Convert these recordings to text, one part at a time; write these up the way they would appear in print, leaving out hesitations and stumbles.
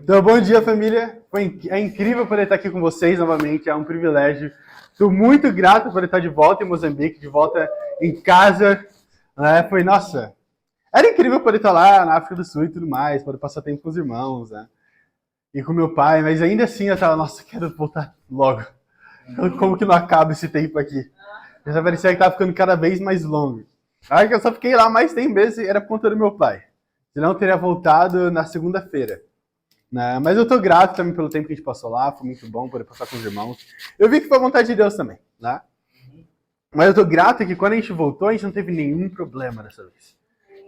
Então, bom dia, família. É incrível poder estar aqui com vocês novamente, é um privilégio. Estou muito grato por estar de volta em Moçambique, de volta em casa. Nossa, era incrível poder estar lá na África do Sul e tudo mais, poder passar tempo com os irmãos, né? E com meu pai, mas ainda assim eu tava, nossa, quero voltar logo. Como que não acaba esse tempo aqui? Já parecia que tava ficando cada vez mais longo. Aí que eu só fiquei lá mais tempo mesmo, era por conta do meu pai. Senão eu teria voltado na segunda-feira. Né? Mas eu tô grato também pelo tempo que a gente passou lá, foi muito bom poder passar com os irmãos. Eu vi que foi a vontade de Deus também, né? Mas eu tô grato que quando a gente voltou, a gente não teve nenhum problema dessa vez.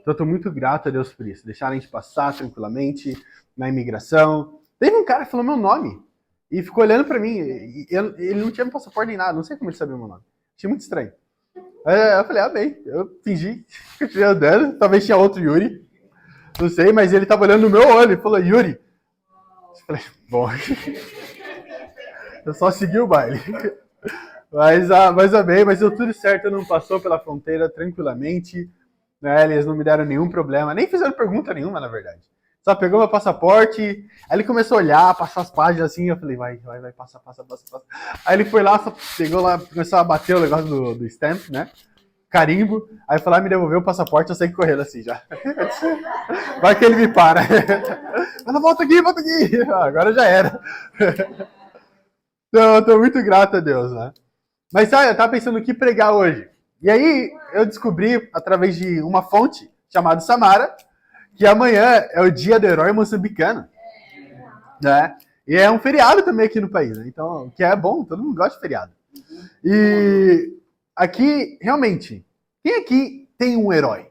Então eu tô muito grato a Deus por isso. Deixaram a gente passar tranquilamente na imigração. Teve um cara que falou meu nome e ficou olhando pra mim. Ele não tinha passaporte nem nada, não sei como ele sabia meu nome. Achei muito estranho. Eu falei, bem, eu fingi que eu tinha andando, talvez tinha outro Yuri, não sei, mas ele tava olhando no meu olho e falou, Yuri. Eu falei, bom, eu só segui o baile. Mas amei, mas deu tudo certo, não passou pela fronteira tranquilamente, né? Eles não me deram nenhum problema, nem fizeram pergunta nenhuma, na verdade. Só pegou meu passaporte, aí ele começou a olhar, passar as páginas assim, eu falei, vai, passa. Aí ele foi lá, pegou lá, começou a bater o negócio do stamp, né? Carimbo, aí foi lá, me devolveu o passaporte, eu saí correndo assim já. Vai que ele me para. Ela volta aqui. Agora já era. Então, eu tô muito grato a Deus, né? Mas sabe, eu tava pensando o que pregar hoje. E aí eu descobri, através de uma fonte chamada Samara, que amanhã é o dia do herói moçambicano. Né? E é um feriado também aqui no país, né? Então, que é bom, todo mundo gosta de feriado. E aqui, realmente, quem aqui tem um herói?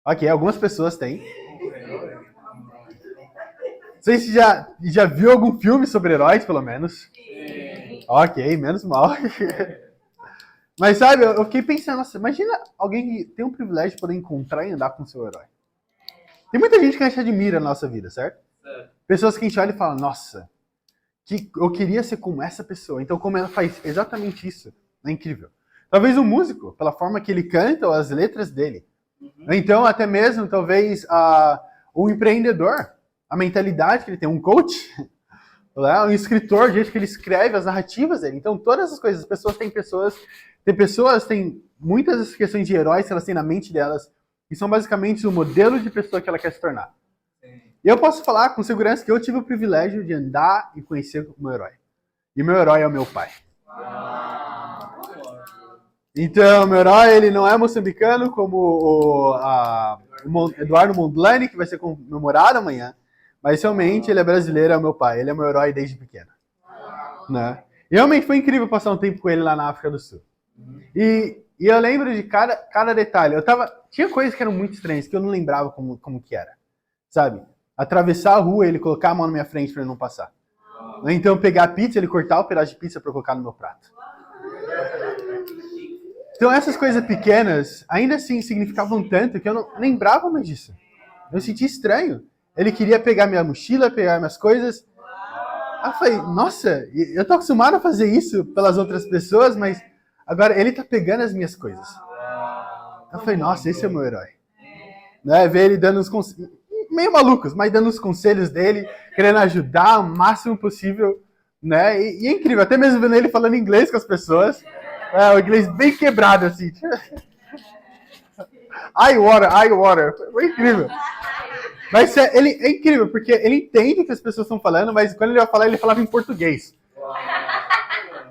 Ok, algumas pessoas têm. Não sei se já viu algum filme sobre heróis, pelo menos. Sim. Ok, menos mal. Mas sabe, eu fiquei pensando, nossa, imagina alguém que tem o privilégio de poder encontrar e andar com o seu herói. Tem muita gente que a gente admira na nossa vida, certo? Pessoas que a gente olha e fala, nossa, que eu queria ser como essa pessoa. Então, como ela faz exatamente isso, é incrível. Talvez um músico, pela forma que ele canta ou as letras dele. Então, até mesmo, talvez, um empreendedor, a mentalidade que ele tem, um coach, né? Um escritor, o jeito que ele escreve as narrativas dele. Então, todas essas coisas, as pessoas têm muitas questões de heróis que elas têm na mente delas, que são basicamente o modelo de pessoa que ela quer se tornar. E eu posso falar com segurança que eu tive o privilégio de andar e conhecer o meu herói. E meu herói é o meu pai. Então, meu herói, ele não é moçambicano como o Eduardo Mondlane, que vai ser comemorado amanhã. Mas realmente ele é brasileiro, é o meu pai. Ele é meu herói desde pequeno. Né? E realmente foi incrível passar um tempo com ele lá na África do Sul. E eu lembro de cada detalhe. Tinha coisas que eram muito estranhas, que eu não lembrava como que era. Sabe? Atravessar a rua, ele colocar a mão na minha frente para eu não passar. Então pegar a pizza, ele cortar o pedaço de pizza para colocar no meu prato. Então essas coisas pequenas, ainda assim, significavam tanto que eu não lembrava mais disso. Eu senti estranho. Ele queria pegar minha mochila, pegar minhas coisas. Aí eu falei, nossa, eu tô acostumado a fazer isso pelas outras pessoas, mas agora ele tá pegando as minhas coisas. Eu falei, nossa, esse é o meu herói. Né? Ver ele dando uns conselhos, meio malucos, mas dando os conselhos dele, querendo ajudar o máximo possível. Né? E é incrível, até mesmo vendo ele falando inglês com as pessoas. O inglês bem quebrado, assim. I water. Foi incrível. Mas ele é incrível, porque ele entende o que as pessoas estão falando, mas quando ele vai falar, ele falava em português.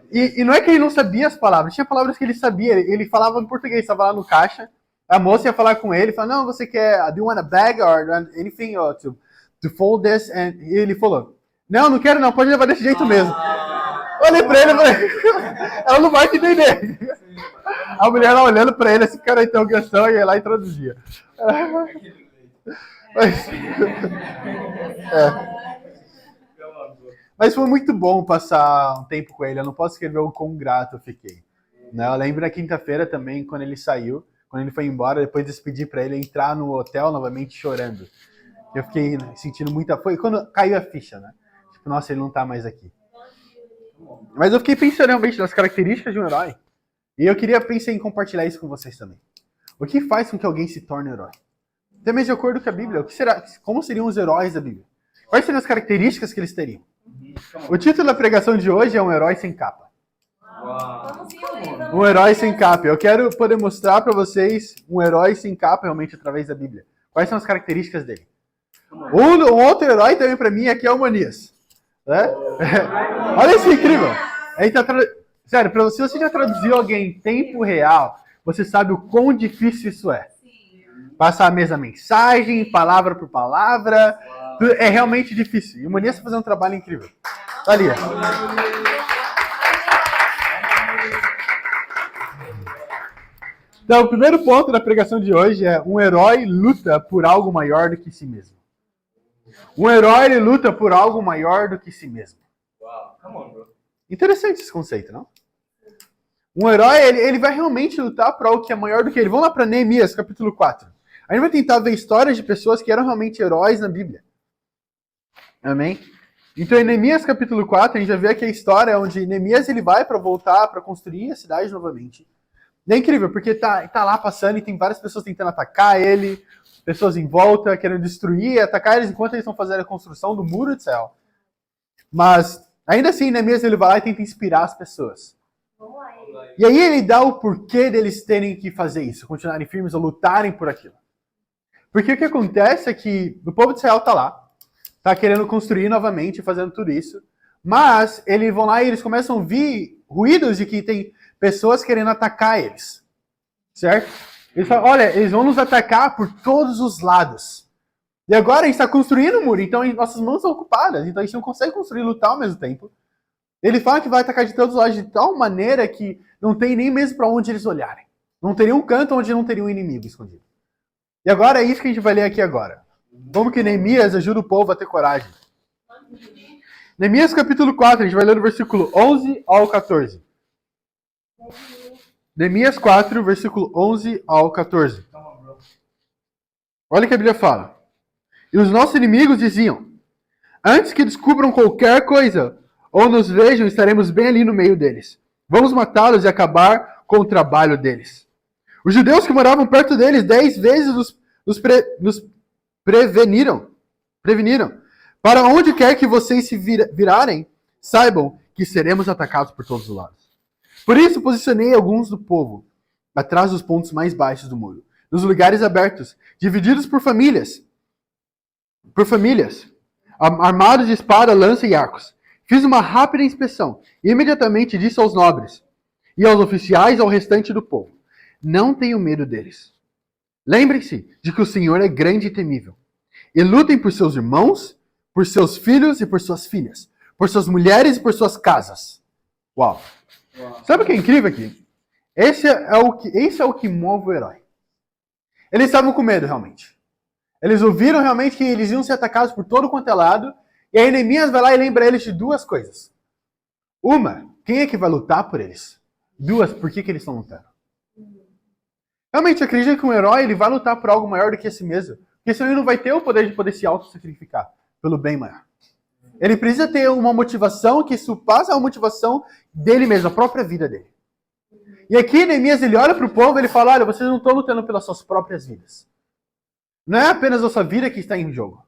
E não é que ele não sabia as palavras, tinha palavras que ele sabia, ele falava em português, estava lá no caixa, a moça ia falar com ele, falou, não, você quer, do you want a bag or anything or to fold this? E ele falou, não quero não, pode levar desse jeito mesmo. Olhei pra ele e falei, ela não vai te entender. A mulher lá olhando pra ele, esse cara interrogação, e ia lá e traduzia. Mas foi muito bom passar um tempo com ele. Eu não posso escrever o quão grato eu fiquei. Né? Eu lembro na quinta-feira também, quando ele saiu, quando ele foi embora, depois de despedir para ele entrar no hotel novamente chorando. Eu fiquei sentindo muita... Foi quando caiu a ficha, né? Tipo, nossa, ele não tá mais aqui. Mas eu fiquei pensando realmente nas características de um herói. E eu pensar em compartilhar isso com vocês também. O que faz com que alguém se torne herói? Até mesmo de acordo com a Bíblia, como seriam os heróis da Bíblia? Quais seriam as características que eles teriam? O título da pregação de hoje é Um Herói Sem Capa. Um herói sem capa. Eu quero poder mostrar para vocês um herói sem capa realmente através da Bíblia. Quais são as características dele? Um outro herói também para mim aqui é o Manias. Né? Olha isso, incrível. Sério, se você já traduziu alguém em tempo real, você sabe o quão difícil isso é. Passar a mesma mensagem, palavra por palavra. É realmente difícil. E o Manias está fazendo um trabalho incrível. Tá ali. Então, o primeiro ponto da pregação de hoje é: um herói luta por algo maior do que si mesmo. Um herói ele luta por algo maior do que si mesmo. Interessante esse conceito, não? Um herói, ele vai realmente lutar por algo que é maior do que ele. Vamos lá para Neemias, capítulo 4. A gente vai tentar ver histórias de pessoas que eram realmente heróis na Bíblia. Amém? Então, em Neemias, capítulo 4, a gente já vê aqui a história onde Neemias ele vai para voltar, para construir a cidade novamente. E é incrível, porque tá lá passando e tem várias pessoas tentando atacar ele, pessoas em volta, querendo destruir, atacar eles enquanto eles estão fazendo a construção do muro de Israel. Mas, ainda assim, Neemias ele vai lá e tenta inspirar as pessoas. E aí ele dá o porquê deles terem que fazer isso, continuarem firmes ou lutarem por aquilo. Porque o que acontece é que o povo de Israel tá querendo construir novamente, fazendo tudo isso, mas eles vão lá e eles começam a ouvir ruídos de que tem pessoas querendo atacar eles, certo? Eles falam, olha, eles vão nos atacar por todos os lados. E agora a gente está construindo um muro, então nossas mãos são ocupadas, então a gente não consegue construir e lutar ao mesmo tempo. Ele fala que vai atacar de todos os lados de tal maneira que não tem nem mesmo para onde eles olharem. Não teria um canto onde não teria um inimigo escondido. E agora é isso que a gente vai ler aqui agora. Como que Neemias ajuda o povo a ter coragem. Neemias capítulo 4, a gente vai ler do versículo 11 ao 14. Neemias 4, versículo 11 ao 14. Olha o que a Bíblia fala. E os nossos inimigos diziam: antes que descubram qualquer coisa ou nos vejam, estaremos bem ali no meio deles. Vamos matá-los e acabar com o trabalho deles. Os judeus que moravam perto deles 10 vezes nos preveniram. Para onde quer que vocês se virarem, saibam que seremos atacados por todos os lados. Por isso posicionei alguns do povo atrás dos pontos mais baixos do muro, nos lugares abertos, divididos por famílias, armados de espada, lança e arcos. Fiz uma rápida inspeção e imediatamente disse aos nobres e aos oficiais e ao restante do povo: não tenham medo deles. Lembrem-se de que o Senhor é grande e temível. E lutem por seus irmãos, por seus filhos e por suas filhas, por suas mulheres e por suas casas. Uau! Sabe o que é incrível aqui? Esse é o que move o herói. Eles estavam com medo, realmente. Eles ouviram realmente que eles iam ser atacados por todo quanto é lado. E aí Neemias vai lá e lembra eles de duas coisas. Uma, quem é que vai lutar por eles? Duas, por que eles estão lutando? Realmente, acredita que um herói ele vai lutar por algo maior do que si mesmo. Porque senão ele não vai ter o poder de poder se auto-sacrificar pelo bem maior. Ele precisa ter uma motivação que surpassa a motivação dele mesmo, a própria vida dele. E aqui Neemias ele olha para o povo e ele fala: olha, vocês não estão lutando pelas suas próprias vidas. Não é apenas a sua vida que está em jogo.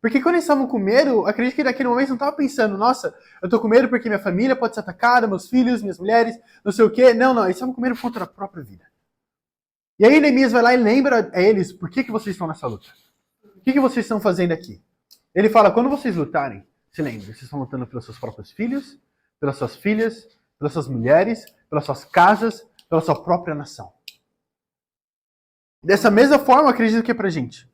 Porque quando eles estavam com medo, acredito que naquele momento não estava pensando: nossa, eu estou com medo porque minha família pode ser atacada, meus filhos, minhas mulheres, não sei o quê. Não, eles estavam com medo por conta da própria vida. E aí Neemias vai lá e lembra a eles: por que vocês estão nessa luta? O que vocês estão fazendo aqui? Ele fala: quando vocês lutarem, se lembrem, vocês estão lutando pelos seus próprios filhos, pelas suas filhas, pelas suas mulheres, pelas suas casas, pela sua própria nação. Dessa mesma forma, acredito que é pra gente.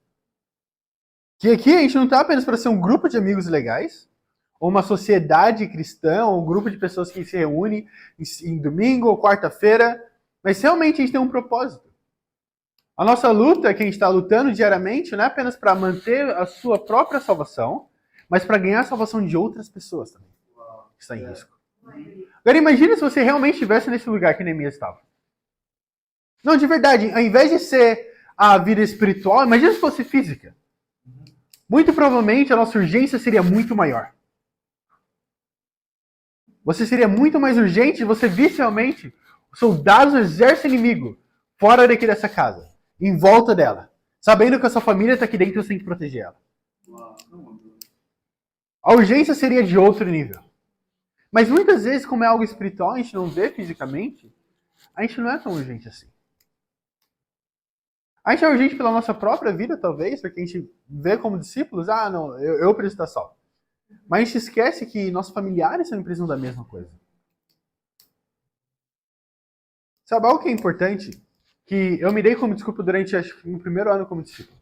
Que aqui a gente não está apenas para ser um grupo de amigos legais, ou uma sociedade cristã, ou um grupo de pessoas que se reúne em domingo ou quarta-feira, mas realmente a gente tem um propósito. A nossa luta, que a gente está lutando diariamente, não é apenas para manter a sua própria salvação, mas para ganhar a salvação de outras pessoas também, que está em risco. Agora imagine se você realmente estivesse nesse lugar que Neemias estava. Não, de verdade, ao invés de ser a vida espiritual, imagine se fosse física. Muito provavelmente a nossa urgência seria muito maior. Você seria muito mais urgente se você visse realmente os soldados do exército inimigo fora daqui dessa casa, em volta dela, sabendo que a sua família está aqui dentro e você tem que proteger ela. A urgência seria de outro nível. Mas muitas vezes, como é algo espiritual, a gente não vê fisicamente, a gente não é tão urgente assim. A gente é urgente pela nossa própria vida, talvez, porque a gente vê como discípulos, não, eu preciso estar salvo. Mas a gente esquece que nossos familiares também precisam da mesma coisa. Sabe algo que é importante? Que eu me dei como desculpa durante, acho que no primeiro ano como discípulo.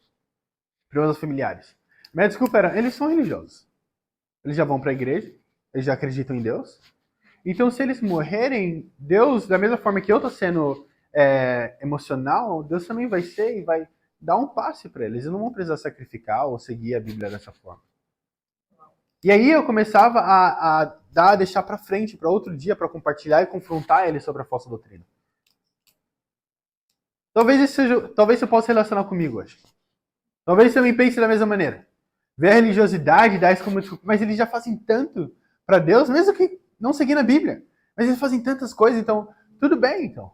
Para meus familiares. Minha desculpa era, eles são religiosos. Eles já vão para a igreja, eles já acreditam em Deus. Então, se eles morrerem, Deus, da mesma forma que eu estou sendo emocional, Deus também vai ser e vai dar um passe para eles. Eles não vão precisar sacrificar ou seguir a Bíblia dessa forma. E aí eu começava a deixar para frente, para outro dia, para compartilhar e confrontar eles sobre a falsa doutrina. Talvez você possa relacionar comigo hoje. Talvez você também pense da mesma maneira. Ver a religiosidade, dar isso como desculpa, mas eles já fazem tanto para Deus, mesmo que não seguindo a Bíblia. Mas eles fazem tantas coisas, então, tudo bem, então.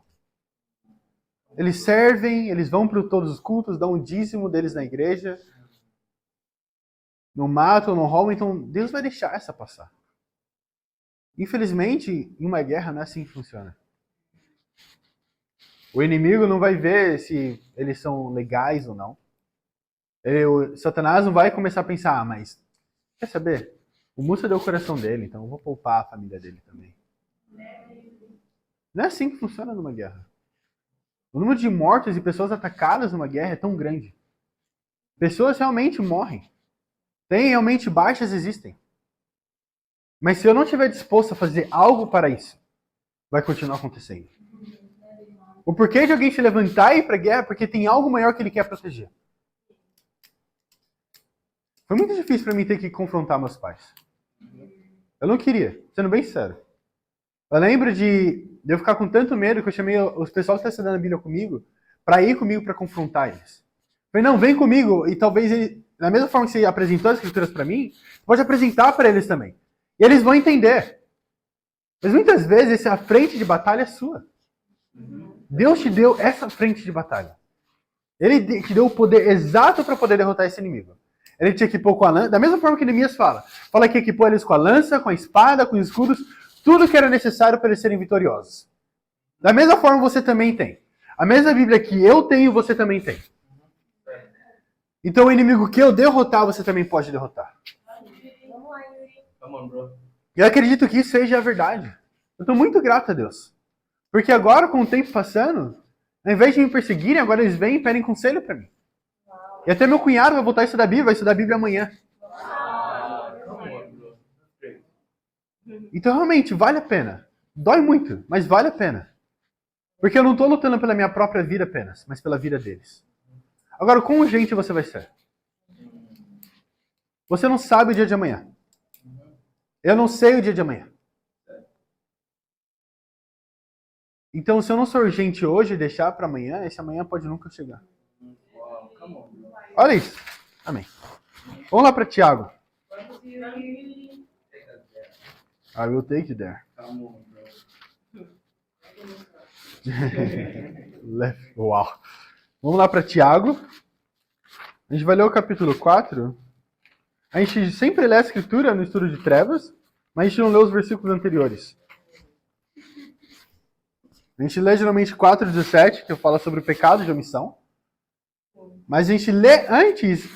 Eles servem, eles vão para todos os cultos, dão o dízimo deles na igreja. Não matam, não roubam, então Deus vai deixar essa passar. Infelizmente, em uma guerra não é assim que funciona. O inimigo não vai ver se eles são legais ou não. O Satanás não vai começar a pensar, mas quer saber? O Musa deu o coração dele, então eu vou poupar a família dele também. Não é assim que funciona numa guerra. O número de mortos e pessoas atacadas numa guerra é tão grande. Pessoas realmente morrem. Tem realmente baixas existem. Mas se eu não estiver disposto a fazer algo para isso, vai continuar acontecendo. O porquê de alguém se levantar e ir para a guerra é porque tem algo maior que ele quer proteger. Foi muito difícil para mim ter que confrontar meus pais. Eu não queria, sendo bem sincero. Eu lembro de eu ficar com tanto medo que eu chamei os pessoal que está estudando a Bíblia comigo para ir comigo para confrontar eles. Falei, não, vem comigo e talvez ele, da mesma forma que você apresentou as escrituras para mim, pode apresentar para eles também. E eles vão entender. Mas muitas vezes essa frente de batalha é sua. Deus te deu essa frente de batalha. Ele te deu o poder exato para poder derrotar esse inimigo. Ele te equipou com a lança, da mesma forma que Neemias fala que equipou eles com a lança, com a espada, com os escudos, tudo que era necessário para eles serem vitoriosos. Da mesma forma você também tem. A mesma Bíblia que eu tenho, você também tem. Então o inimigo que eu derrotar, você também pode derrotar. Eu acredito que isso seja a verdade. Eu estou muito grato a Deus. Porque agora, com o tempo passando, ao invés de me perseguirem, agora eles vêm e pedem conselho para mim. E até meu cunhado vai voltar a estudar a Bíblia, vai estudar a Bíblia amanhã. Então, realmente, vale a pena. Dói muito, mas vale a pena. Porque eu não estou lutando pela minha própria vida apenas, mas pela vida deles. Agora, quão urgente você vai ser? Você não sabe o dia de amanhã. Eu não sei o dia de amanhã. Então, se eu não sou urgente hoje e deixar para amanhã, esse amanhã pode nunca chegar. Olha isso. Amém. Vamos lá para Tiago. I will take you there. Uau. Vamos lá para Tiago. A gente vai ler o capítulo 4. A gente sempre lê a escritura no estudo de trevas, mas a gente não lê os versículos anteriores. A gente lê geralmente 4:17, que fala sobre o pecado de omissão. Mas a gente lê antes,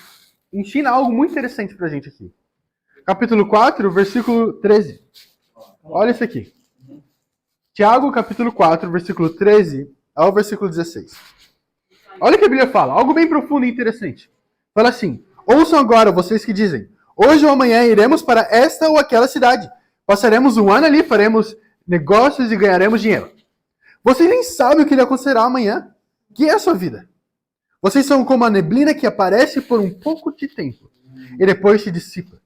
ensina algo muito interessante pra gente aqui. Capítulo 4, versículo 13. Olha isso aqui. Tiago, capítulo 4, versículo 13 ao versículo 16. Olha o que a Bíblia fala, algo bem profundo e interessante. Fala assim, ouçam agora vocês que dizem, hoje ou amanhã iremos para esta ou aquela cidade. Passaremos um ano ali, faremos negócios e ganharemos dinheiro. Vocês nem sabem o que lhe acontecerá amanhã. Que é a sua vida? Vocês são como a neblina que aparece por um pouco de tempo e depois se dissipa.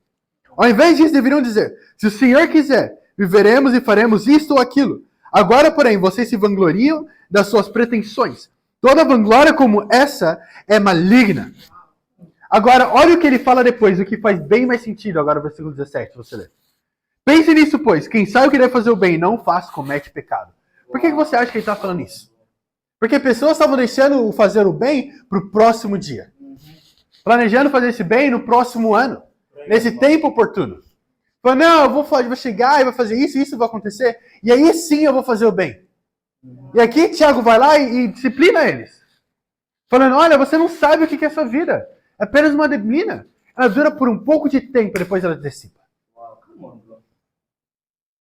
Ao invés disso, deveriam dizer, se o Senhor quiser, viveremos e faremos isto ou aquilo. Agora, porém, vocês se vangloriam das suas pretensões. Toda vanglória como essa é maligna. Agora, olha o que ele fala depois, o que faz bem mais sentido. Agora, o versículo 17, você lê. Pense nisso, pois. Quem sabe o que deve fazer o bem e não faz, comete pecado. Por que você acha que ele está falando isso? Porque pessoas estavam deixando fazer o bem para o próximo dia. Planejando fazer esse bem no próximo ano. Nesse tempo oportuno. Fala, não, vou chegar e vou fazer isso, isso vai acontecer, e aí sim eu vou fazer o bem. E aqui Tiago vai lá e disciplina eles. Falando, olha, você não sabe o que é a sua vida. É apenas uma neblina. Ela dura por um pouco de tempo, depois ela dissipa.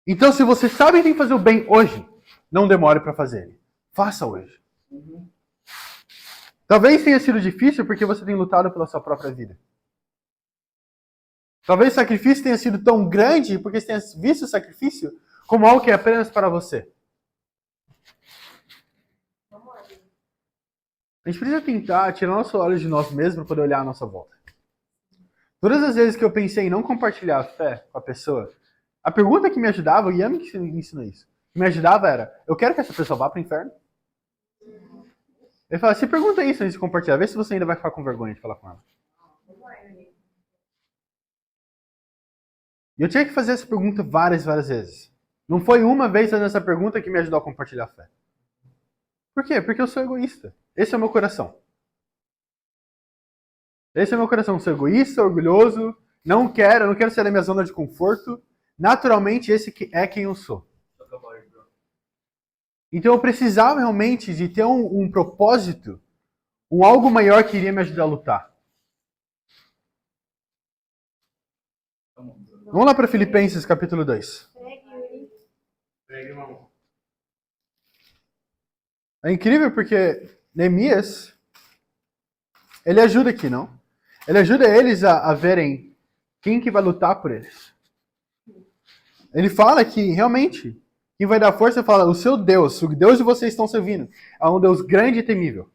Então, se você sabe que tem que fazer o bem hoje, não demore para fazer ele. Faça hoje. Talvez tenha sido difícil porque você tem lutado pela sua própria vida. Talvez o sacrifício tenha sido tão grande porque você tenha visto o sacrifício como algo que é apenas para você. A gente precisa tentar tirar nossos olhos de nós mesmos para poder olhar a nossa volta. Todas as vezes que eu pensei em não compartilhar a fé com a pessoa, a pergunta que me ajudava, o Yami que me ensinou isso, que me ajudava era, eu quero que essa pessoa vá para o inferno? Ele fala, se pergunta isso antes de compartilhar, vê se você ainda vai ficar com vergonha de falar com ela. E eu tinha que fazer essa pergunta várias vezes. Não foi uma vez fazendo essa pergunta que me ajudou a compartilhar a fé. Por quê? Porque eu sou egoísta. Esse é o meu coração. Esse é o meu coração. Eu sou egoísta, orgulhoso, eu não quero sair da minha zona de conforto. Naturalmente, esse é quem eu sou. Então eu precisava realmente de ter um propósito, um algo maior que iria me ajudar a lutar. Vamos lá para Filipenses capítulo 2. É incrível porque Neemias, ele ajuda aqui, não? Ele ajuda eles a verem quem que vai lutar por eles. Ele fala que realmente quem vai dar força fala, o seu Deus, o Deus que vocês estão servindo, é um Deus grande e temível.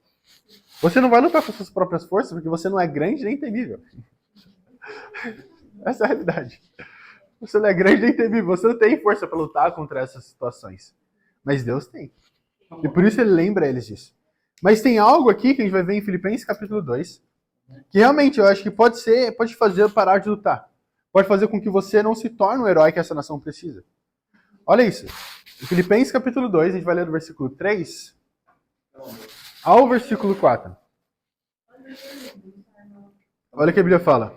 Você não vai lutar com suas próprias forças porque você não é grande nem temível. Essa é a realidade. Você não é grande nem temível. Você não tem força para lutar contra essas situações. Mas Deus tem. E por isso ele lembra eles disso. Mas tem algo aqui que a gente vai ver em Filipenses capítulo 2, que realmente eu acho que pode fazer parar de lutar. Pode fazer com que você não se torne o herói que essa nação precisa. Olha isso. Em Filipenses capítulo 2, a gente vai ler do versículo 3 ao versículo 4. Olha o que a Bíblia fala.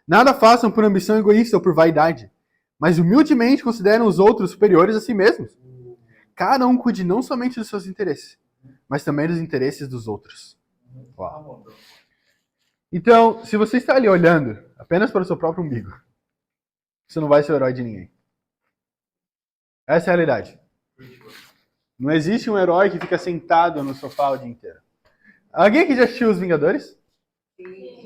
Nada façam por ambição egoísta ou por vaidade, mas humildemente consideram os outros superiores a si mesmos. Cada um cuide não somente dos seus interesses, mas também dos interesses dos outros. Uau. Então, se você está ali olhando apenas para o seu próprio umbigo, você não vai ser o herói de ninguém. Essa é a realidade. Não existe um herói que fica sentado no sofá o dia inteiro. Alguém aqui já assistiu Os Vingadores? Sim.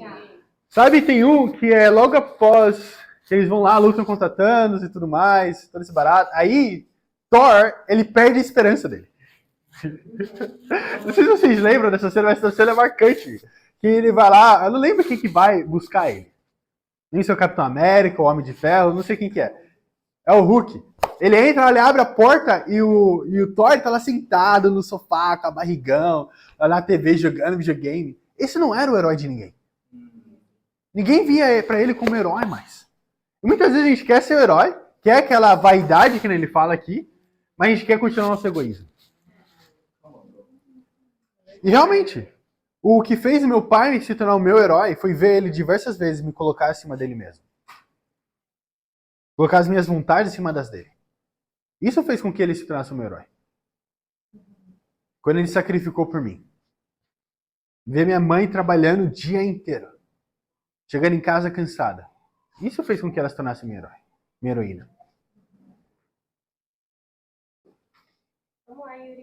Sabe, tem um que é logo após que eles vão lá, lutam contra Thanos e tudo mais, todo esse barato. Aí, Thor, ele perde a esperança dele. Não sei se vocês lembram dessa cena, mas essa cena é marcante. Que ele vai lá, eu não lembro quem que vai buscar ele. Nem se é o Capitão América, o Homem de Ferro, não sei quem que é. É o Hulk. Ele entra, ele abre a porta e o Thor tá lá sentado no sofá, com a barrigão, lá na TV jogando videogame. Esse não era o herói de ninguém. Ninguém via pra ele como herói mais. E muitas vezes a gente quer ser o herói, quer aquela vaidade que ele fala aqui, mas a gente quer continuar nosso egoísmo. E realmente, o que fez meu pai se tornar o meu herói foi ver ele diversas vezes me colocar acima dele mesmo. Colocar as minhas vontades acima das dele. Isso fez com que ele se tornasse o meu herói. Quando ele sacrificou por mim. Ver minha mãe trabalhando o dia inteiro. Chegando em casa cansada. Isso fez com que ela se tornasse meu herói. Minha heroína.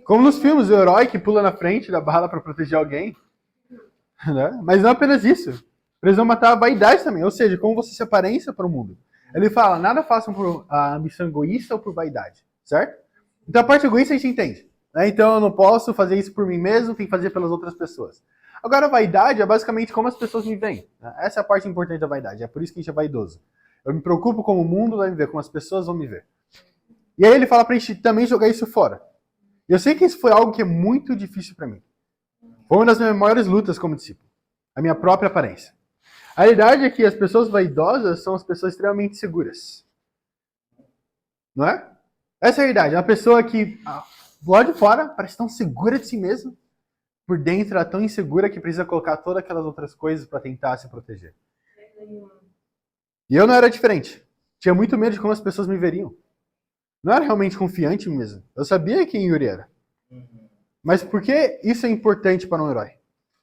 Como nos filmes, o herói que pula na frente da bala para proteger alguém. Né? Mas não apenas isso. Precisam matar a vaidade também. Ou seja, como você se aparência para o mundo. Ele fala, nada façam por a ambição egoísta ou por vaidade. Certo? Então a parte egoísta a gente entende. Né? Então eu não posso fazer isso por mim mesmo, tem que fazer pelas outras pessoas. Agora a vaidade é basicamente como as pessoas me veem. Né? Essa é a parte importante da vaidade. É por isso que a gente é vaidoso. Eu me preocupo como o mundo vai me ver, como as pessoas vão me ver. E aí ele fala pra gente também jogar isso fora. E eu sei que isso foi algo que é muito difícil para mim. Foi uma das minhas maiores lutas como discípulo. A minha própria aparência. A realidade é que as pessoas vaidosas são as pessoas extremamente seguras. Não é? Essa é a realidade. É uma pessoa que, lá de fora, parece tão segura de si mesma. Por dentro, ela é tão insegura que precisa colocar todas aquelas outras coisas para tentar se proteger. E eu não era diferente. Tinha muito medo de como as pessoas me veriam. Não era realmente confiante mesmo. Eu sabia quem Yuri era. Mas por que isso é importante para um herói?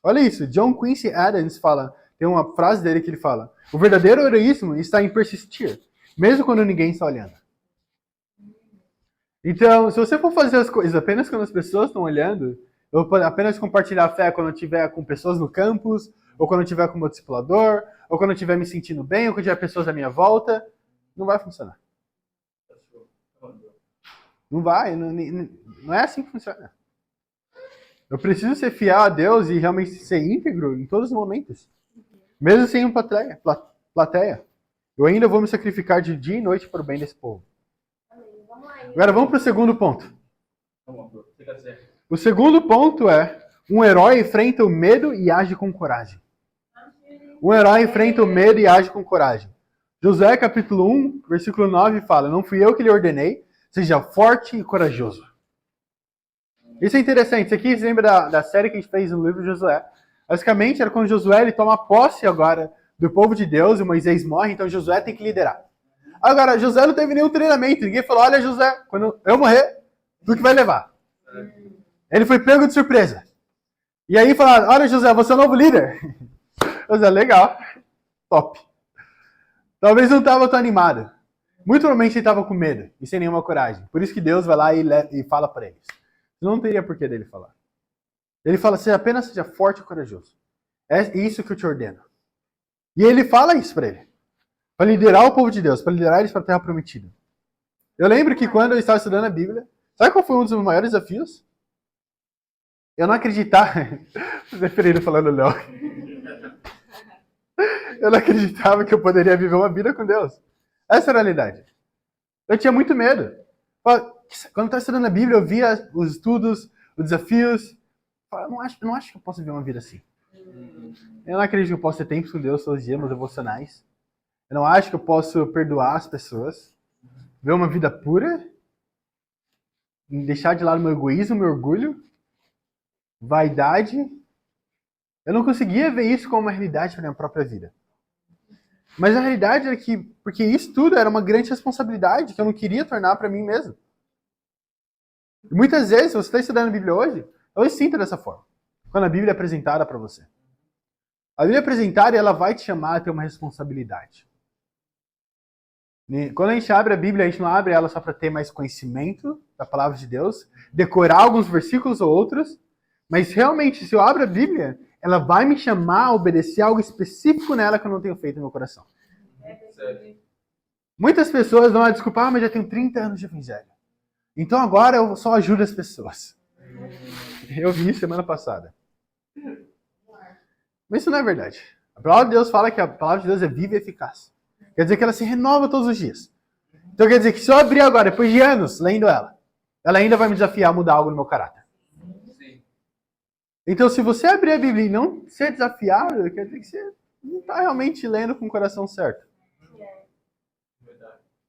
Olha isso, John Quincy Adams fala, tem uma frase dele que ele fala: o verdadeiro heroísmo está em persistir, mesmo quando ninguém está olhando. Então, se você for fazer as coisas apenas quando as pessoas estão olhando, ou apenas compartilhar a fé quando eu estiver com pessoas no campus, ou quando eu estiver com o meu discipulador, ou quando eu estiver me sentindo bem, ou quando tiver pessoas à minha volta, não vai funcionar. Não vai, não é assim que funciona. Eu preciso ser fiel a Deus e realmente ser íntegro em todos os momentos. Mesmo sem uma plateia. Eu ainda vou me sacrificar de dia e noite para o bem desse povo. Agora vamos para o segundo ponto. O segundo ponto é: um herói enfrenta o medo e age com coragem. Um herói enfrenta o medo e age com coragem. Josué capítulo 1, versículo 9 fala: não fui eu que lhe ordenei, seja forte e corajoso. Isso é interessante. Isso aqui se lembra da série que a gente fez no livro de Josué. Basicamente, era quando Josué ele toma posse agora do povo de Deus e Moisés morre, então Josué tem que liderar. Agora, Josué não teve nenhum treinamento. Ninguém falou: olha, Josué, quando eu morrer, tu que vai levar. Ele foi pego de surpresa. E aí falaram: olha, Josué, você é o novo líder. Josué, legal. Top. Talvez não estava tão animado. Muito provavelmente ele estava com medo e sem nenhuma coragem. Por isso que Deus vai lá e fala para eles. Não teria porquê dele falar. Ele fala: apenas seja forte e corajoso. É isso que eu te ordeno. E ele fala isso para ele. Para liderar o povo de Deus, para liderar eles para a terra prometida. Eu lembro que quando eu estava estudando a Bíblia, sabe qual foi um dos meus maiores desafios? Eu não acreditava. Zé Pereira falando não. Eu não acreditava que eu poderia viver uma vida com Deus. Essa era a realidade. Eu tinha muito medo. Quando eu estava estudando a Bíblia, eu via os estudos, os desafios. Eu não acho que eu posso viver uma vida assim. Eu não acredito que eu possa ter tempos com Deus todos os dias, meus devocionais. Eu não acho que eu posso perdoar as pessoas. Ver uma vida pura. Deixar de lado meu egoísmo, meu orgulho. Vaidade. Eu não conseguia ver isso como uma realidade para minha própria vida. Mas a realidade é que, porque isso tudo era uma grande responsabilidade que eu não queria tornar para mim mesmo. E muitas vezes, se você está estudando a Bíblia hoje sinta dessa forma. Quando a Bíblia é apresentada para você. A Bíblia apresentada, ela vai te chamar a ter uma responsabilidade. Quando a gente abre a Bíblia, a gente não abre ela só para ter mais conhecimento da palavra de Deus, decorar alguns versículos ou outros, mas realmente, se eu abro a Bíblia, ela vai me chamar a obedecer algo específico nela que eu não tenho feito no meu coração. Muitas pessoas dão a desculpa: mas já tenho 30 anos de evangelho. Então agora eu só ajudo as pessoas. Eu vi isso semana passada. Mas isso não é verdade. A palavra de Deus fala que a palavra de Deus é viva e eficaz. Quer dizer que ela se renova todos os dias. Então quer dizer que se eu abrir agora, depois de anos lendo ela ainda vai me desafiar a mudar algo no meu caráter. Então, se você abrir a Bíblia e não ser desafiado, quer dizer que você não está realmente lendo com o coração certo.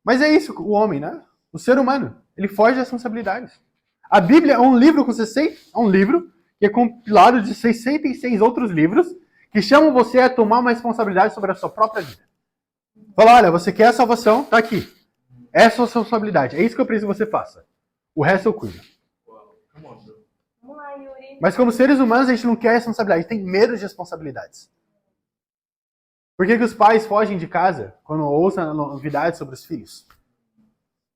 Mas é isso, o homem, né? O ser humano, ele foge das responsabilidades. A Bíblia é um livro que é compilado de 66 outros livros que chamam você a tomar uma responsabilidade sobre a sua própria vida. Fala: olha, você quer a salvação? Tá aqui. Essa é a sua responsabilidade. É isso que eu preciso que você faça. O resto eu cuido. Mas como seres humanos, a gente não quer responsabilidade, a gente tem medo de responsabilidades. Por que os pais fogem de casa quando ousam novidades sobre os filhos?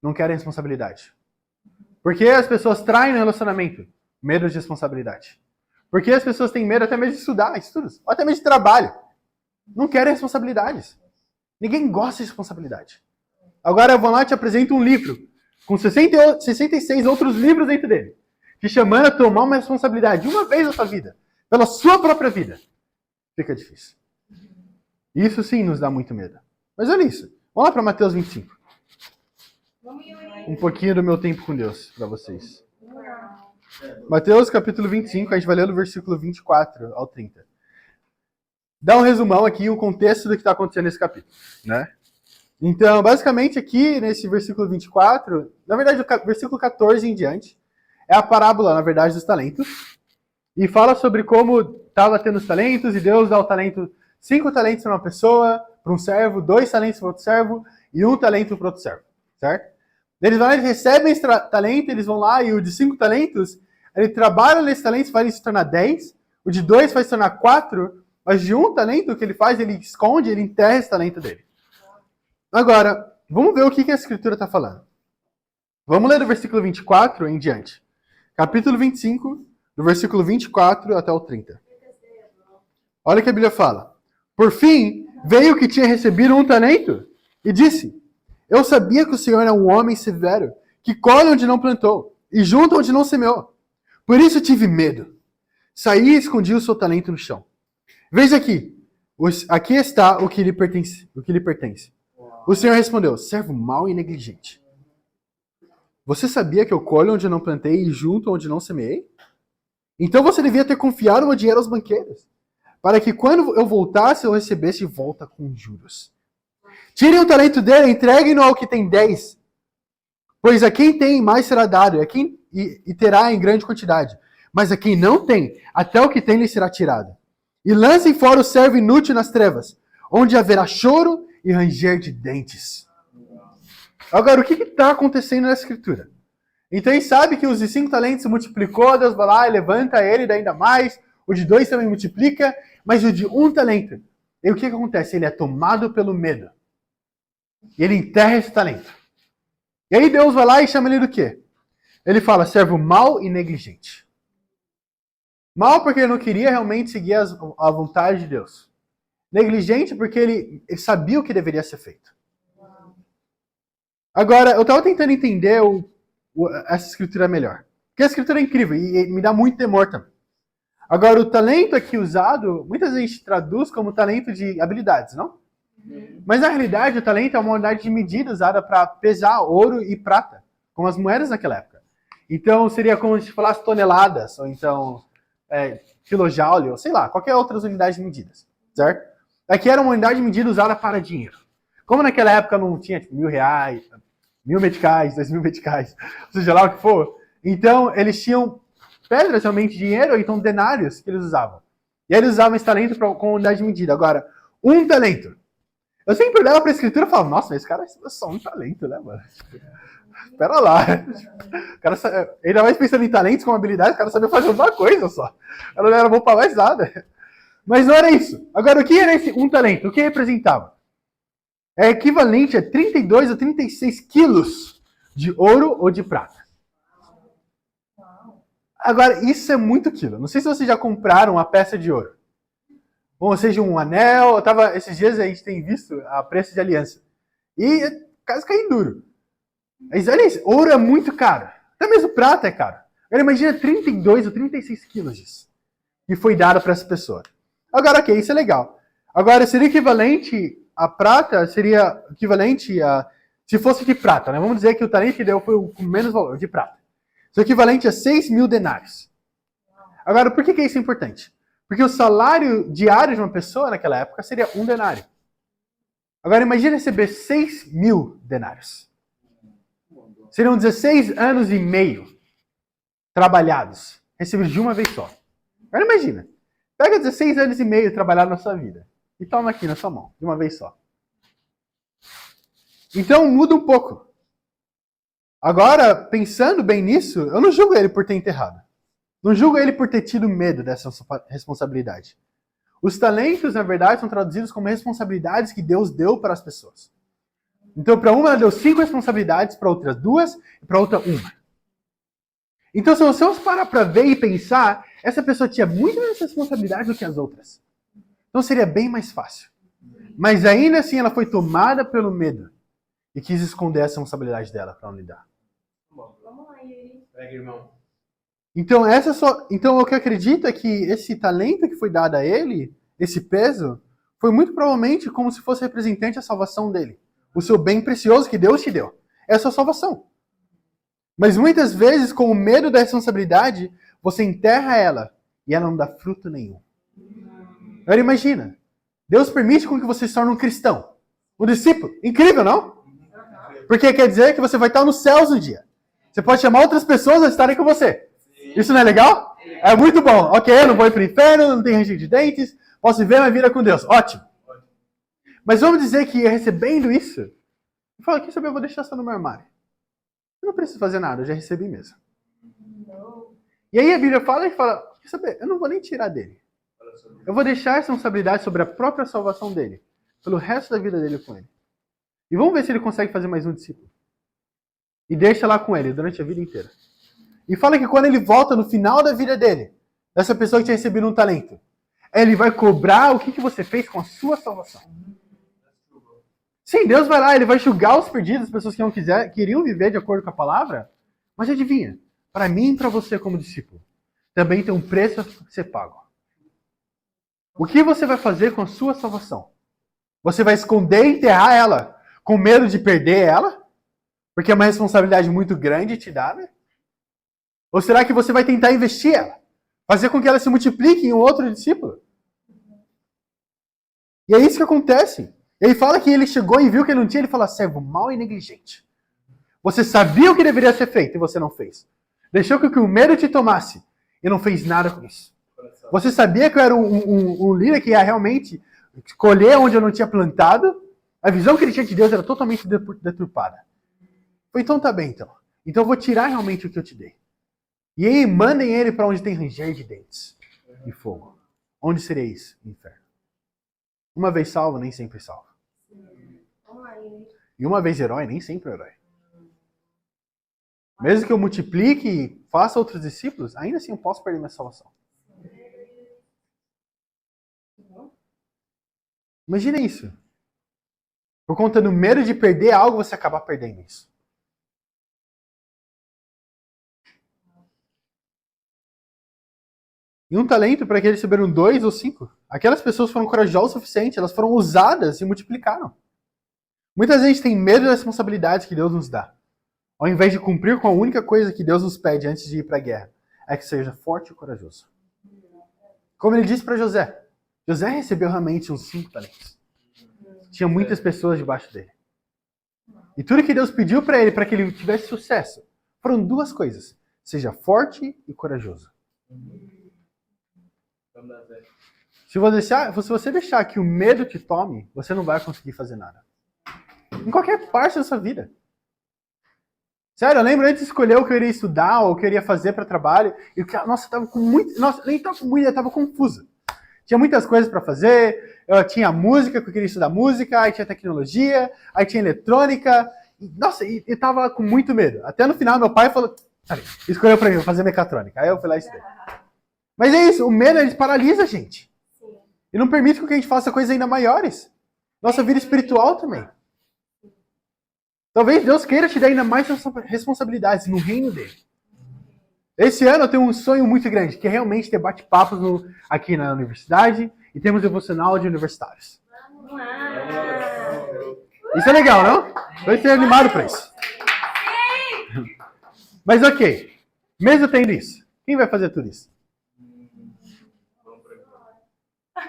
Não querem responsabilidade. Por que as pessoas traem no relacionamento? Medo de responsabilidade. Por que as pessoas têm medo até mesmo de estudar, estudos, ou até mesmo de trabalho? Não querem responsabilidades. Ninguém gosta de responsabilidade. Agora eu vou lá e te apresento um livro com 66 outros livros dentro dele, te chamando a tomar uma responsabilidade de uma vez na sua vida, pela sua própria vida. Fica difícil. Isso sim nos dá muito medo. Mas olha isso. Vamos lá para Mateus 25. Um pouquinho do meu tempo com Deus para vocês. Mateus capítulo 25, a gente vai ler do versículo 24 ao 30. Dá um resumão aqui, o contexto do que está acontecendo nesse capítulo, né? Então, basicamente aqui, nesse versículo 24, na verdade, do versículo 14 em diante, é a parábola, na verdade, dos talentos. E fala sobre como estava tendo os talentos, e Deus dá o talento, 5 talentos para uma pessoa, para um servo, 2 talentos para outro servo e 1 talento para outro servo, certo? Eles vão lá, eles recebem esse talento, eles vão lá e o de 5 talentos, ele trabalha nesse talento, faz ele se tornar 10, o de 2 faz se tornar 4, mas de 1 talento, o que ele faz, ele esconde, ele enterra esse talento dele. Agora, vamos ver o que a Escritura está falando. Vamos ler do versículo 24 em diante. Capítulo 25, do versículo 24 até o 30. Olha o que a Bíblia fala. Por fim, veio o que tinha recebido 1 talento e disse: eu sabia que o Senhor é um homem severo, que colhe onde não plantou e junta onde não semeou. Por isso tive medo. Saí e escondi o seu talento no chão. Veja aqui. Aqui está o que lhe pertence. O Senhor respondeu: servo mau e negligente. Você sabia que eu colho onde não plantei e junto onde não semeei? Então você devia ter confiado o meu dinheiro aos banqueiros, para que quando eu voltasse, eu recebesse de volta com juros. Tirem o talento dele e entreguem-no ao que tem 10. Pois a quem tem, mais será dado, e terá em grande quantidade. Mas a quem não tem, até o que tem lhe será tirado. E lancem fora o servo inútil nas trevas, onde haverá choro e ranger de dentes. Agora, o que está acontecendo na Escritura? Então, ele sabe que os de 5 talentos se multiplicou, Deus vai lá e levanta ele, dá ainda mais. O de 2 também multiplica, mas o de 1 talento. E o que acontece? Ele é tomado pelo medo. E ele enterra esse talento. E aí Deus vai lá e chama ele do quê? Ele fala, servo mau e negligente. Mau porque ele não queria realmente seguir a vontade de Deus. Negligente porque ele sabia o que deveria ser feito. Agora, eu estava tentando entender essa escritura melhor. Porque a escritura é incrível e me dá muito temor também. Agora, o talento aqui usado, muitas vezes a gente traduz como talento de habilidades, não? Mas na realidade, o talento é uma unidade de medida usada para pesar ouro e prata, como as moedas naquela época. Então, seria como se falasse toneladas, ou então kilojoule, ou sei lá, qualquer outras unidades de medidas, certo? Aqui era uma unidade de medida usada para dinheiro. Como naquela época não tinha tipo, R$1.000, 1.000 meticais, 2.000 meticais, seja lá o que for, então eles tinham pedras realmente de dinheiro, ou então denários que eles usavam. E aí eles usavam esse talento com unidade de medida. Agora, 1 talento. Eu sempre olhava para a escritura e falava, nossa, esse cara é só 1 talento, né, mano? Espera lá. O cara, ainda mais pensando em talentos com habilidades, o cara sabia fazer uma coisa só. O cara não era bom para mais nada. Mas não era isso. Agora, o que era esse 1 talento? O que representava? É equivalente a 32 ou 36 quilos de ouro ou de prata. Agora, isso é muito quilo. Não sei se vocês já compraram uma peça de ouro. Ou seja, um anel. Esses dias a gente tem visto a preço de aliança. E quase cai duro. Mas olha isso, ouro é muito caro. Até mesmo prata é caro. Agora imagina 32 ou 36 quilos disso. Que foi dado para essa pessoa. Agora, ok, isso é legal. Agora, seria equivalente a prata, seria equivalente a... Se fosse de prata, né? Vamos dizer que o talento que deu foi o com menos valor, de prata. Isso é equivalente a 6.000 denários. Agora, por que isso é importante? Porque o salário diário de uma pessoa naquela época seria 1 denário. Agora, imagine receber 6.000 denários. Seriam 16 anos e meio trabalhados, recebidos de uma vez só. Agora imagina, pega 16 anos e meio trabalhado na sua vida e toma aqui na sua mão, de uma vez só. Então, muda um pouco. Agora, pensando bem nisso, eu não julgo ele por ter enterrado. Não julgo ele por ter tido medo dessa responsabilidade. Os talentos, na verdade, são traduzidos como responsabilidades que Deus deu para as pessoas. Então, para uma, ela deu 5 responsabilidades, para outras 2, e para outra 1. Então, se você parar para ver e pensar, essa pessoa tinha muito menos responsabilidade do que as outras. Então, seria bem mais fácil. Mas ainda assim, ela foi tomada pelo medo e quis esconder essa responsabilidade dela para não lidar. Vamos lá, Yuri. Pega, irmão. Então, o que eu acredito é que esse talento que foi dado a ele, esse peso, foi muito provavelmente como se fosse representante da salvação dele. O seu bem precioso que Deus te deu. É a sua salvação. Mas muitas vezes, com o medo da responsabilidade, você enterra ela e ela não dá fruto nenhum. Agora imagina, Deus permite com que você se torne um cristão, um discípulo. Incrível, não? Porque quer dizer que você vai estar nos céus um dia. Você pode chamar outras pessoas a estarem com você. Isso não é legal? É muito bom. Ok, eu não vou ir para o inferno, não tenho ranger de dentes, posso viver minha vida com Deus. Ótimo. Mas vamos dizer que recebendo isso, ele fala, quer saber, eu vou deixar só no meu armário. Eu não preciso fazer nada, eu já recebi mesmo. Não. E aí a Bíblia fala e fala, quer saber, eu não vou nem tirar dele. Eu vou deixar a responsabilidade sobre a própria salvação dele, pelo resto da vida dele com ele. E vamos ver se ele consegue fazer mais um discípulo. E deixa lá com ele durante a vida inteira. E fala que quando ele volta no final da vida dele, dessa pessoa que tinha recebido um talento, ele vai cobrar o que você fez com a sua salvação. Sim, Deus vai lá, ele vai julgar os perdidos, as pessoas que não queriam viver de acordo com a palavra. Mas adivinha, para mim e para você como discípulo, também tem um preço a ser pago. O que você vai fazer com a sua salvação? Você vai esconder e enterrar ela com medo de perder ela? Porque é uma responsabilidade muito grande te dar, né? Ou será que você vai tentar investir ela? Fazer com que ela se multiplique em um outro discípulo? E é isso que acontece. Ele fala que ele chegou e viu que ele não tinha, ele fala, servo mau e negligente. Você sabia o que deveria ser feito e você não fez. Deixou que o medo te tomasse e não fez nada com isso. Você sabia que eu era um líder que ia realmente colher onde eu não tinha plantado? A visão que ele tinha de Deus era totalmente deturpada. Então tá bem, então. Então eu vou tirar realmente o que eu te dei. E aí mandem ele para onde tem ranger de dentes e fogo. Onde seria isso? Inferno. Uma vez salvo, nem sempre salvo. Vamos lá, Yuri. E uma vez herói, nem sempre herói. Mesmo que eu multiplique e faça outros discípulos, ainda assim eu posso perder minha salvação. Imagina isso. Por conta do medo de perder algo, você acaba perdendo isso. E um talento para que eles receberam 2 ou 5. Aquelas pessoas foram corajosas o suficiente, elas foram usadas e multiplicaram. Muita gente tem medo das responsabilidades que Deus nos dá. Ao invés de cumprir com a única coisa que Deus nos pede antes de ir para a guerra, é que seja forte e corajoso. Como ele disse para José. José recebeu realmente uns 5 talentos. Tinha muitas pessoas debaixo dele. E tudo que Deus pediu para ele, para que ele tivesse sucesso, foram 2 coisas. Seja forte e corajoso. Se você deixar que o medo te tome, você não vai conseguir fazer nada. Em qualquer parte da sua vida. Sério, eu lembro antes de escolher o que eu iria estudar ou o que eu iria fazer para trabalho. E, nossa, eu tava com muito. Nossa, nem tava com muito, eu tava confuso. Tinha muitas coisas para fazer. Eu tinha música, que eu queria estudar música. Aí tinha tecnologia. Aí tinha eletrônica. Nossa, e tava com muito medo. Até no final, meu pai falou: escolheu para mim, vou fazer mecatrônica. Aí eu fui lá e estudei. Mas é isso, o medo ele paralisa a gente. E não permite que a gente faça coisas ainda maiores. Nossa vida espiritual também. Talvez Deus queira te dar ainda mais responsabilidades no reino dele. Esse ano eu tenho um sonho muito grande, que é realmente ter bate-papos aqui na universidade e temos devocional de universitários. Isso é legal, não? Estou animado para isso. Mas ok, mesmo tendo isso, quem vai fazer tudo isso?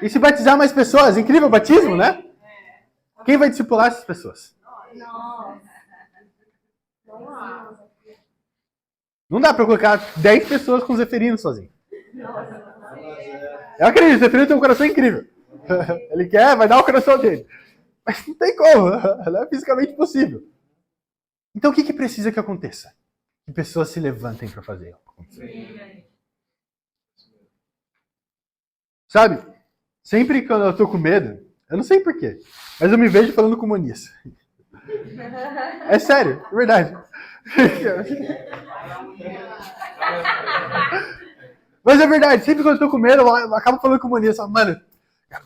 E se batizar mais pessoas? Incrível o batismo, né? Quem vai discipular essas pessoas? Não dá pra colocar 10 pessoas com o Zeferino sozinho. Eu acredito, o Zeferino tem um coração incrível. Ele quer, vai dar o coração dele. Mas não tem como, não é fisicamente possível. Então o que precisa que aconteça? Que pessoas se levantem para fazer. Sabe? Sempre quando eu tô com medo, eu não sei porquê, mas eu me vejo falando com Moniz. É sério, é verdade. Mas é verdade, sempre quando eu tô com medo, eu acabo falando com o Moniz. Mano,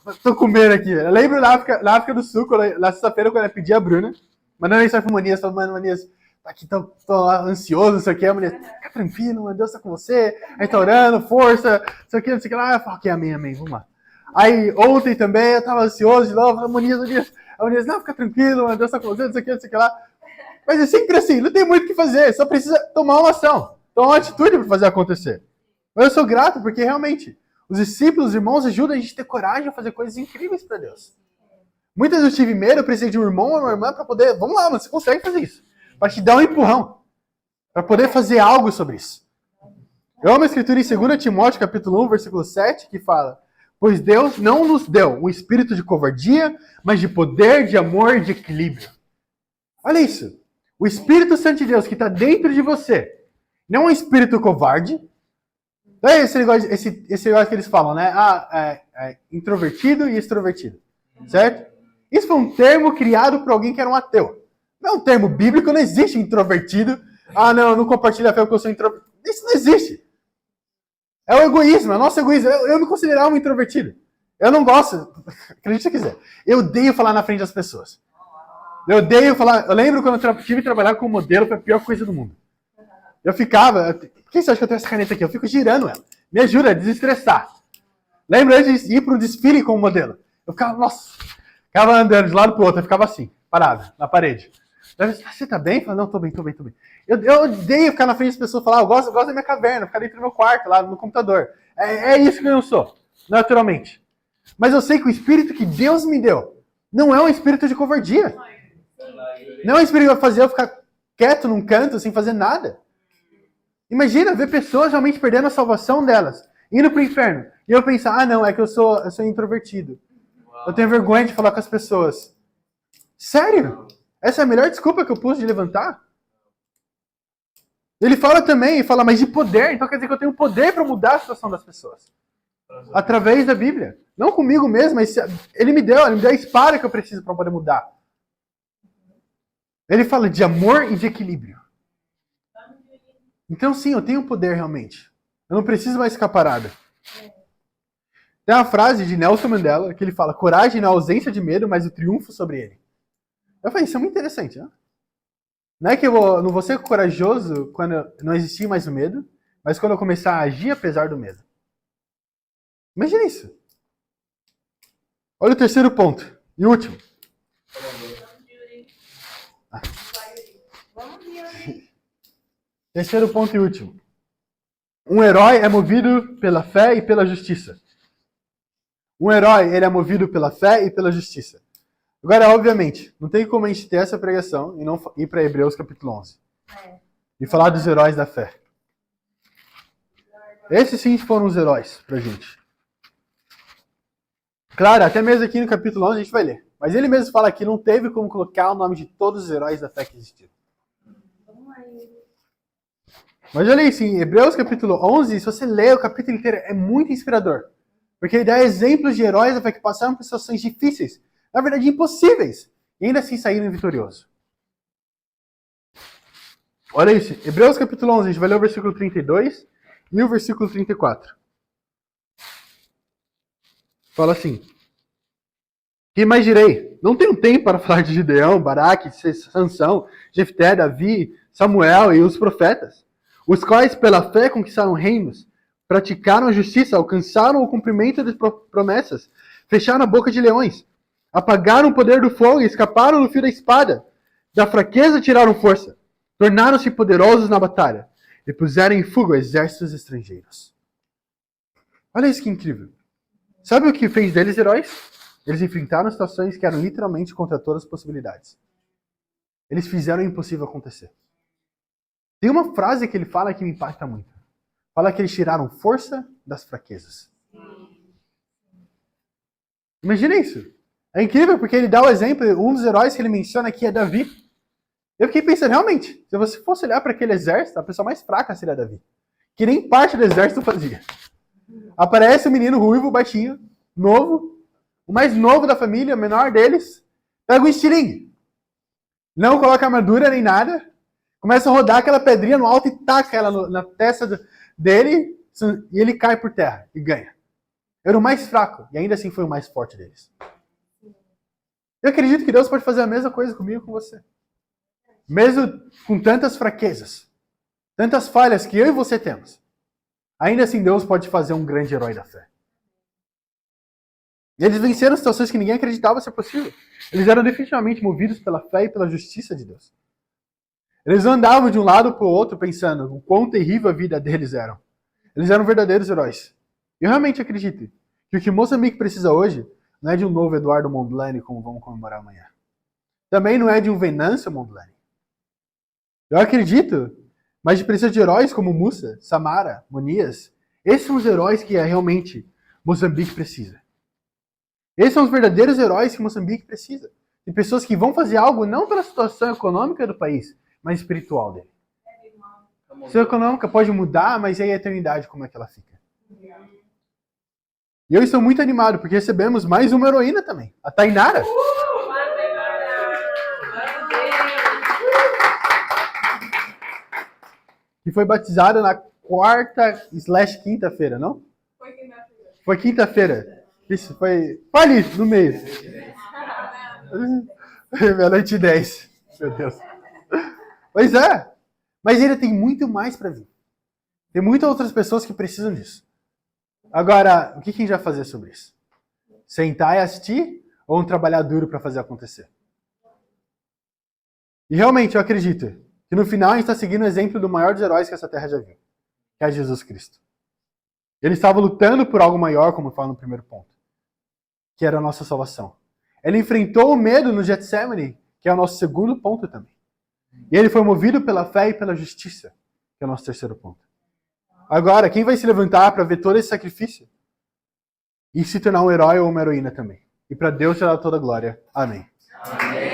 eu tô com medo aqui. Eu lembro na África do Sul, na sexta-feira, quando eu pedi a Bruna, mandando mensagem pro Moniz, falando, mano, Moniz, tá aqui, tô ansioso, não sei o que. A Moniz, fica tranquilo, mano, Deus tá com você, aí tá orando, força, não sei o que lá. Eu falo, ok, amém, vamos lá. Aí ontem também, eu tava ansioso de novo, a Moniz, não, fica tranquilo, mano, Deus tá com você, não sei o que lá. Mas é sempre assim, não tem muito o que fazer, só precisa tomar uma ação, tomar uma atitude para fazer acontecer. Mas eu sou grato porque realmente os discípulos, os irmãos ajudam a gente a ter coragem a fazer coisas incríveis para Deus. Muitas vezes eu tive medo, eu precisei de um irmão ou uma irmã para poder, vamos lá, mano, você consegue fazer isso. Para te dar um empurrão, para poder fazer algo sobre isso. Eu amo a escritura em 2 Timóteo, capítulo 1, versículo 7, que fala: Pois Deus não nos deu um espírito de covardia, mas de poder, de amor e de equilíbrio. Olha isso. O Espírito Santo de Deus que está dentro de você não é um espírito covarde. Não é esse negócio que eles falam, né? Introvertido e extrovertido. Certo? Isso foi um termo criado por alguém que era um ateu. Não é um termo bíblico, não existe introvertido. Não, eu não compartilho a fé porque eu sou introvertido. Isso não existe. É o egoísmo, é o nosso egoísmo. Eu me considerava um introvertido. Eu não gosto, acredite se quiser. Eu odeio falar na frente das pessoas. Eu odeio falar. Eu lembro quando eu tive que trabalhar com modelo, foi a pior coisa do mundo. Eu ficava. Por que você acha que eu tenho essa caneta aqui? Eu fico girando ela. Me ajuda a desestressar. Lembra antes de ir para um desfile com o modelo? Eu ficava, nossa. Ficava andando de lado pro outro, eu ficava assim, parado, na parede. Você tá bem? Eu falava, não, tô bem. Eu odeio ficar na frente das pessoas e falar, eu gosto da minha caverna, ficar dentro do meu quarto, lá no computador. É isso que eu sou, naturalmente. Mas eu sei que o espírito que Deus me deu não é um espírito de covardia. Não é um espírito que vai fazer eu ficar quieto num canto sem fazer nada. Imagina ver pessoas realmente perdendo a salvação delas, indo pro inferno. E eu pensar, não, é que eu sou introvertido. Eu tenho vergonha de falar com as pessoas. Sério? Essa é a melhor desculpa que eu pus de levantar? Ele fala também, mas de poder. Então quer dizer que eu tenho poder para mudar a situação das pessoas. Através da Bíblia. Não comigo mesmo, mas ele me deu a espada que eu preciso para poder mudar. Ele fala de amor e de equilíbrio. Então sim, eu tenho poder realmente. Eu não preciso mais ficar parada. Tem uma frase de Nelson Mandela que ele fala: coragem na ausência de medo, mas o triunfo sobre ele. Eu falei, isso é muito interessante, né? Não é que eu não vou ser corajoso quando não existir mais o medo, mas quando eu começar a agir apesar do medo. Imagina isso. Olha o terceiro ponto. E último. Terceiro ponto e último. Um herói é movido pela fé e pela justiça. Um herói, ele é movido pela fé e pela justiça. Agora, obviamente, não tem como a gente ter essa pregação e não ir para Hebreus capítulo 11. E falar dos heróis da fé. Esses sim foram os heróis pra gente. Claro, até mesmo aqui no capítulo 11 a gente vai ler. Mas ele mesmo fala que não teve como colocar o nome de todos os heróis da fé que existiram. Mas olha isso, em Hebreus capítulo 11, se você ler o capítulo inteiro, é muito inspirador. Porque ele dá exemplos de heróis da fé que passaram por situações difíceis, na verdade impossíveis, e ainda assim saíram vitoriosos. Olha isso, Hebreus capítulo 11, a gente vai ler o versículo 32 e o versículo 34. Fala assim: que mais direi? Não tenho tempo para falar de Gideão, Baraque, Sansão, Jefté, Davi, Samuel e os profetas, os quais pela fé conquistaram reinos, praticaram a justiça, alcançaram o cumprimento das promessas, fecharam a boca de leões, apagaram o poder do fogo e escaparam do fio da espada, da fraqueza tiraram força, tornaram-se poderosos na batalha e puseram em fuga exércitos estrangeiros. Olha isso que incrível. Sabe o que fez deles heróis? Eles enfrentaram situações que eram literalmente contra todas as possibilidades. Eles fizeram o impossível acontecer. Tem uma frase que ele fala que me impacta muito. Fala que eles tiraram força das fraquezas. Imagina isso. É incrível porque ele dá o exemplo, um dos heróis que ele menciona aqui é Davi. Eu fiquei pensando, realmente, se você fosse olhar para aquele exército, a pessoa mais fraca seria Davi. Que nem parte do exército fazia. Aparece um menino ruivo, baixinho, novo, o mais novo da família, o menor deles, pega um estilingue. Não coloca armadura nem nada, começa a rodar aquela pedrinha no alto e taca ela na testa dele e ele cai por terra e ganha. Era o mais fraco e ainda assim foi o mais forte deles. Eu acredito que Deus pode fazer a mesma coisa comigo e com você. Mesmo com tantas fraquezas, tantas falhas que eu e você temos, ainda assim Deus pode fazer um grande herói da fé. E eles venceram situações que ninguém acreditava ser possível. Eles eram definitivamente movidos pela fé e pela justiça de Deus. Eles andavam de um lado para o outro pensando o quão terrível a vida deles era. Eles eram verdadeiros heróis. Eu realmente acredito que o que Moçambique precisa hoje não é de um novo Eduardo Mondlane, como vamos comemorar amanhã. Também não é de um Venâncio Mondlane. Eu acredito, mas precisa de heróis como Musa, Samara, Monias. Esses são os heróis que realmente Moçambique precisa. Esses são os verdadeiros heróis que Moçambique precisa. De pessoas que vão fazer algo não pela situação econômica do país, mas espiritual dele. A situação econômica pode mudar, mas e aí a eternidade, como é que ela fica? E eu estou muito animado, porque recebemos mais uma heroína também. A Tainara. Que foi batizada na quarta/quinta-feira, não? Foi quinta-feira. Isso, foi ali, no meio. Meia-noite 10. Meu Deus. Pois é. Mas ainda tem muito mais para vir. Tem muitas outras pessoas que precisam disso. Agora, o que a gente vai fazer sobre isso? Sentar e assistir ou trabalhar duro para fazer acontecer? E realmente, eu acredito que no final a gente está seguindo o exemplo do maior dos heróis que essa terra já viu, que é Jesus Cristo. Ele estava lutando por algo maior, como fala no primeiro ponto, que era a nossa salvação. Ele enfrentou o medo no Getsemane, que é o nosso segundo ponto também. E ele foi movido pela fé e pela justiça, que é o nosso terceiro ponto. Agora, quem vai se levantar para ver todo esse sacrifício e se tornar um herói ou uma heroína também? E para Deus será toda a glória. Amém. Amém.